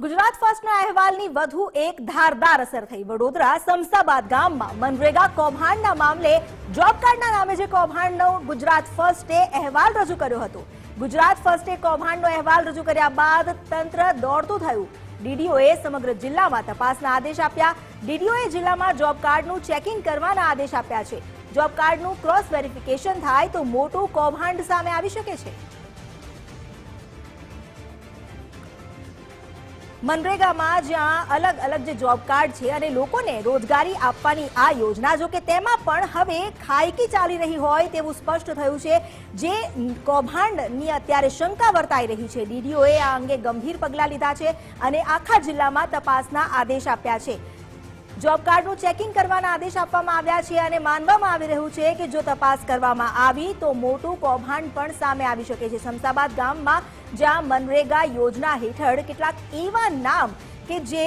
ગુજરાત ફર્સ્ટના અહેવાલની વધુ એક ધારદાર અસર થઈ। વડોદરા સમસાબાદ ગામમાં મનરેગા કૌભાંડના મામલે જોબ કાર્ડના નામે જે કૌભાંડનો ગુજરાત ફર્સ્ટે અહેવાલ રજૂ કર્યો હતો। ગુજરાત ફર્સ્ટે કૌભાંડનો અહેવાલ રજૂ કર્યા બાદ તંત્ર દોડતું થયું। ડીડીઓએ સમગ્ર જિલ્લામાં તપાસના આદેશ આપ્યા। ડીડીઓએ જિલ્લામાં જોબ કાર્ડનું ચેકિંગ કરવાના આદેશ આપ્યા છે। જોબ કાર્ડનું ક્રોસ વેરિફિકેશન થાય તો મોટું કૌભાંડ સામે આવી શકે છે। मनरेगाમાં જ્યાં અલગ અલગ જે જોબ કાર્ડ છે અને લોકોને રોજગારી આપવાની આ યોજના જો કે તેમાં પણ હવે ખાયકી ચાલી રહી હોય તેવું સ્પષ્ટ થયું છે। જે કૌભાંડની અત્યારે શંકા વર્તાઈ રહી છે, ડીડીઓએ આ અંગે ગંભીર પગલાં લીધા છે અને આખા જિલ્લામાં તપાસના આદેશ આપ્યા છે। જોબ કાર્ડનું ચેકિંગ કરવાના આદેશ આપવામાં આવ્યા છે અને માનવામાં આવી રહ્યું છે કે જો તપાસ કરવામાં આવી તો મોટું કૌભાંડ પણ સામે આવી શકે છે। સમસાબાદ ગામમાં જ્યાં મનરેગા યોજના હેઠળ કેટલાક એવા નામ કે જે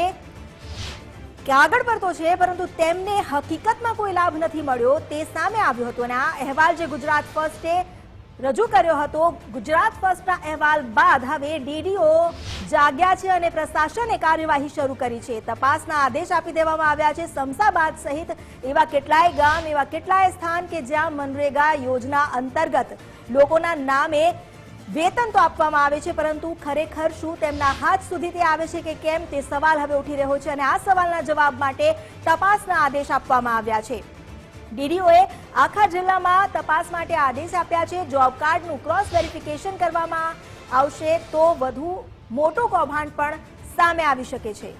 કાગળ પર તો છે પરંતુ તેમને હકીકતમાં કોઈ લાભ નથી મળ્યો તે સામે આવ્યું હતું અને આ અહેવાલ જે ગુજરાત ફર્સ્ટે રજૂ કર્યો હતો, ગુજરાત ફર્સ્ટના અહેવાલ બાદ હવે ડીડીઓ જાગ્યા છે અને પ્રશાસને કાર્યવાહી શરૂ કરી છે। તપાસના આદેશ આપી દેવામાં આવ્યા છે। સમસાબાદ સહિત એવા કેટલાય ગામ, એવા કેટલાય સ્થાન કે જ્યાં મનરેગા યોજના અંતર્ગત લોકોના નામે વેતન તો આપવામાં આવે છે પરંતુ ખરેખર શું તેમના હાથ સુધી તે આવે છે કે કેમ તે સવાલ હવે ઉઠી રહ્યો છે અને આ સવાલના જવાબ માટે તપાસના આદેશ આપવામાં આવ્યા છે। ડીડીઓએ આખા જિલ્લામાં તપાસ માટે આદેશ આપ્યા છે। જોબ કાર્ડનું ક્રોસ વેરિફિકેશન કરવામાં આવશે તો વધુ મોટું કૌભાંડ પણ સામે આવી શકે છે।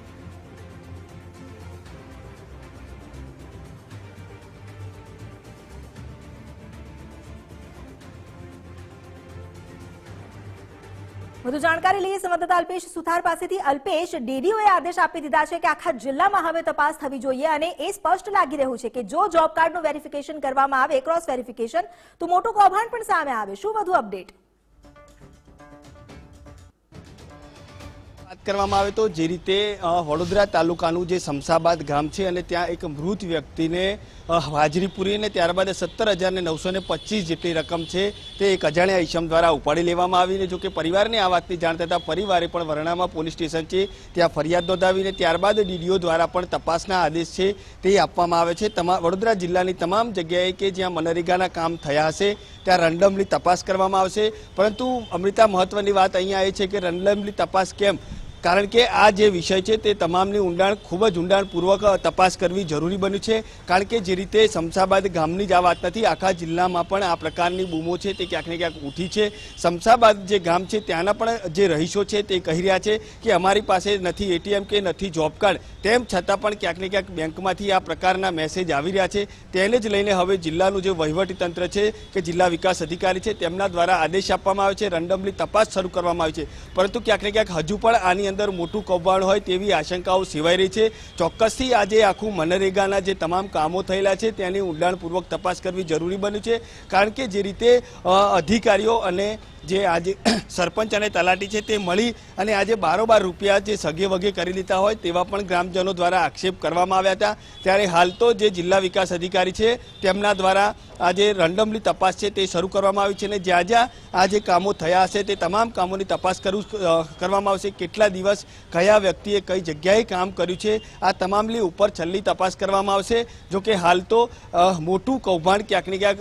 વધુ જાણકારી લઈએ સંવાદદાતા અલ્પેશ સુથાર પાસેથી। અલ્પેશ, ડીડીઓએ આદેશ આપી દીધા છે કે આખા જિલ્લામાં હવે તપાસ થવી જોઈએ અને એ સ્પષ્ટ લાગી રહ્યું છે કે જો જોબ કાર્ડનું વેરિફિકેશન કરવામાં આવે, ક્રોસ વેરિફિકેશન, તો મોટું કૌભાંડ પણ સામે આવે। શું વધુ અપડેટ? વાત કરવામાં આવે તો જે રીતે વડોદરા તાલુકાનું જે સમસાબાદ ગામ છે અને ત્યાં એક મૃત વ્યક્તિને હાજરી પૂરી અને ત્યારબાદ 17,925 જેટલી રકમ છે તે એક અજાણ્યા ઈસમ દ્વારા ઉપાડી લેવામાં આવીને જો કે પરિવારને આ વાતની જાણ થતાં પરિવારે પણ વરણામાં પોલીસ સ્ટેશન છે ત્યાં ફરિયાદ નોંધાવીને ત્યારબાદ ડીડીઓ દ્વારા પણ તપાસના આદેશ છે તે આપવામાં આવે છે। વડોદરા જિલ્લાની તમામ જગ્યાએ કે જ્યાં મનરેગાના કામ થયા હશે ત્યાં રેન્ડમલી તપાસ કરવામાં આવશે। પરંતુ અમૃતા, મહત્વની વાત અહીંયા એ છે કે રેન્ડમલી તપાસ કેમ? કારણ કે આ જે વિષય છે તે તમામની ખૂબ જ ઊંડાણપૂર્વક તપાસ કરવી જરૂરી બન્યું છે। કારણ કે જે રીતે સમસાબાદ ગામની જ આ વાત નથી, આખા જિલ્લામાં પણ આ પ્રકારની બૂમો છે તે ક્યાંક ને ક્યાંક ઉઠી છે। સમસાબાદ જે ગામ છે ત્યાંના પણ જે રહીશો છે તે કહી રહ્યા છે કે અમારી પાસે નથી એટીએમ કે નથી જોબ કાર્ડ, તેમ છતાં પણ ક્યાંક ને ક્યાંક બેંકમાંથી આ પ્રકારના મેસેજ આવી રહ્યા છે। તેને જ લઈને હવે જિલ્લાનું જે વહીવટીતંત્ર છે કે જિલ્લા વિકાસ અધિકારી છે તેમના દ્વારા આદેશ આપવામાં આવે છે, રેન્ડમલી તપાસ શરૂ કરવામાં આવી છે। પરંતુ ક્યાંક ને ક્યાંક હજુ પણ આની અંદર મોટું કૌભાંડ હોય તેવી આશંકાઓ સેવાઈ રહી છે। ચોક્કસથી આજે આખું મનરેગાના જે તમામ કામો થયેલા છે તેની ઊંડાણપૂર્વક તપાસ કરવી જરૂરી બન્યું છે। કારણ કે જે રીતે અધિકારીઓ અને જે આજે સરપંચ અને તલાટી છે તે મળી અને આજે બારોબાર રૂપિયા જે સગે વગે કરી લીધા હોય તેવા પણ ગ્રામજનો દ્વારા આક્ષેપ કરવામાં આવ્યા હતા। ત્યારે હાલ તો જે જિલ્લા વિકાસ અધિકારી છે તેમના દ્વારા આજે રેન્ડમલી તપાસ છે તે શરૂ કરવામાં આવી છે અને જ્યાં જ્યાં આ જે કામો થયા હશે તે તમામ કામોની તપાસ કરવામાં આવશે। કેટલા દિવસ કયા વ્યક્તિએ કઈ જગ્યાએ કામ કર્યું છે આ તમામની ઉપર છેલ્લી તપાસ કરવામાં આવશે। જો કે હાલ તો મોટું કૌભાંડ ક્યાંક ને ક્યાંક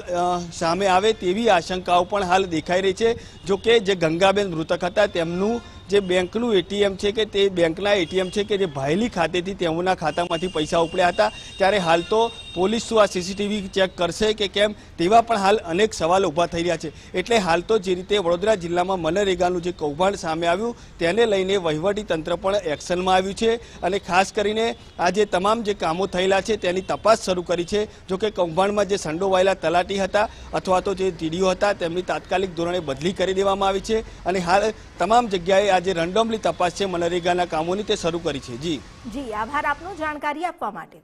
સામે આવે તેવી આશંકાઓ પણ હાલ દેખાઈ રહી છે। જો કે જે ગંગાબેન મૃતક હતા તેમનું જે બેંકનું એટીએમ છે કે તે બેંકના એટીએમ છે કે જે ભાયલી ખાતેથી તેમના ખાતામાંથી પૈસા ઉપડ્યા હતા। ત્યારે હાલ તો પોલીસ શું આ સીસીટીવી ચેક કરશે કે કેમ તેવા પણ હાલ અનેક સવાલો ઊભા થઈ રહ્યા છે। એટલે હાલ તો જે રીતે વડોદરા જિલ્લામાં મનરેગાનું જે કૌભાંડ સામે આવ્યું તેને લઈને વહીવટી તંત્ર પણ એક્શનમાં આવ્યું છે અને ખાસ કરીને આ જે તમામ જે કામો થયેલા છે તેની તપાસ શરૂ કરી છે। જો કે કૌભાંડમાં જે સંડોવાયેલા તલાટી હતા અથવા તો જે ડીડીઓ હતા તેમની તાત્કાલિક ધોરણે બદલી કરી દેવામાં આવી છે અને હાલ તમામ જગ્યાએ આજે રેન્ડમલી તપાસ છે મનરેગાના કામોની તે શરૂ કરી છે। જી, આભાર આપનો જાણકારી આપવા માટે।